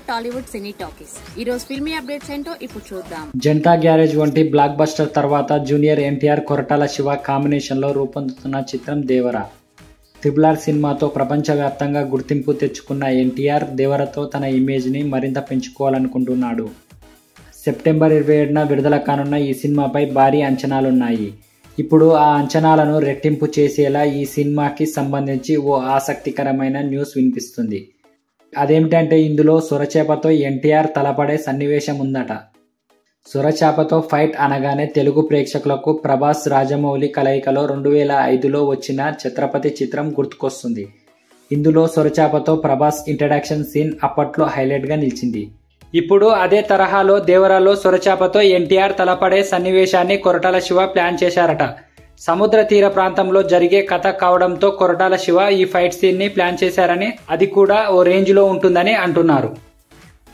టాలీవుడ్ సినీ talkies. ఈ రోజు filmy updates ఏంటో ఇప్పుడు చూద్దాం. జనతా గ్యారేజ్ వంటి బ్లాక్ బస్టర్ తర్వాత జూనియర్ ఎన్టీఆర్ కొరటాల శివ కాంబినేషన్ లో రూపొందుతున్న చిత్రం దేవర. ట్రిపుల్ సినిమాతో ప్రపంచవ్యాప్తంగా గుర్తింపు తెచ్చుకున్న ఎన్టీఆర్ దేవరతో తన ఇమేజ్ ని మరింత పెంచుకోవాలనుకుంటున్నాడు. సెప్టెంబర్ 27న విడుదల కానున్న ఈ సినిమాపై భారీ అంచనాలున్నాయి. ఇప్పుడు ఆ అంచనాలను రెట్టింపు చేసేలా ఈ సినిమాకి సంబంధించి ఓ ఆసక్తికరమైన న్యూస్ వినిపిస్తుంది. అదేమిటంటే ఇందులో సొరచేపతో ఎన్టీఆర్ తలపడే సన్నివేశం ఉందట. సొరచేపతో ఫైట్ అనగానే తెలుగు ప్రేక్షకులకు ప్రభాస్ రాజమౌళి కలయికలో 2005లో వచ్చిన ఛత్రపతి చిత్రం గుర్తుకొస్తుంది. ఇందులో సొరచేపతో ప్రభాస్ ఇంట్రడక్షన్ సీన్ అప్పట్లో హైలైట్ గా నిలిచింది. ఇప్పుడు అదే తరహాలో దేవరలో సొరచేపతో ఎన్టీఆర్ తలపడే సన్నివేశాన్ని కొరటాల శివ ప్లాన్ చేశారట. సముద్ర తీర ప్రాంతంలో జరిగే కథ కావడంతో కొరటాల శివ ఈ ఫైట్ సీన్ ని ప్లాన్ చేశారని, అది కూడా ఓ రేంజ్ లో ఉంటుందని అంటున్నారు.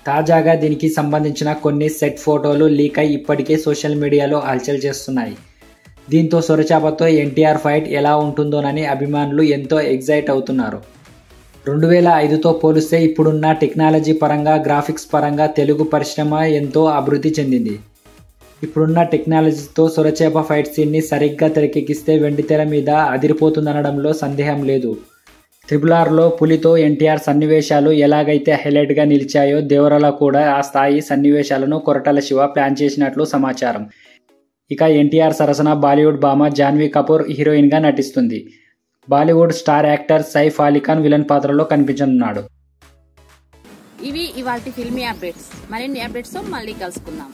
తాజాగా దీనికి సంబంధించిన కొన్ని సెట్ ఫోటోలు లీక్ అయి ఇప్పటికే సోషల్ మీడియాలో హల్చల్ చేస్తున్నాయి. దీంతో సొరచేపతో ఎన్టీఆర్ ఫైట్ ఎలా ఉంటుందోనని అభిమానులు ఎంతో ఎగ్జైట్ అవుతున్నారు. 2005తో పోలిస్తే ఇప్పుడున్న టెక్నాలజీ పరంగా, గ్రాఫిక్స్ పరంగా తెలుగు పరిశ్రమ ఎంతో అభివృద్ధి చెందింది. ఇప్పుడున్న టెక్నాలజీతో సొరచేప ఫైట్ సీన్ని సరిగ్గా తెరకెక్కిస్తే వెండితెర మీద అదిరిపోతుందనడంలో సందేహం లేదు. RRRలో పులితో ఎన్టీఆర్ సన్నివేశాలు ఎలాగైతే హైలైట్గా నిలిచాయో దేవరలో కూడా ఆ స్థాయి సన్నివేశాలను కొరటాల శివ ప్లాన్ చేసినట్లు సమాచారం. ఇక ఎన్టీఆర్ సరసన బాలీవుడ్ భామ జాన్వీ కపూర్ హీరోయిన్గా నటిస్తుంది. Bollywood star actor Saif Ali Khan villain పాత్రలో కనిపించనున్నాడు. ఇవి ఇవాల్టి ఫిల్మీ అప్డేట్స్. మరిన్ని అప్డేట్స్ తో మళ్ళీ కలుసుకుందాం.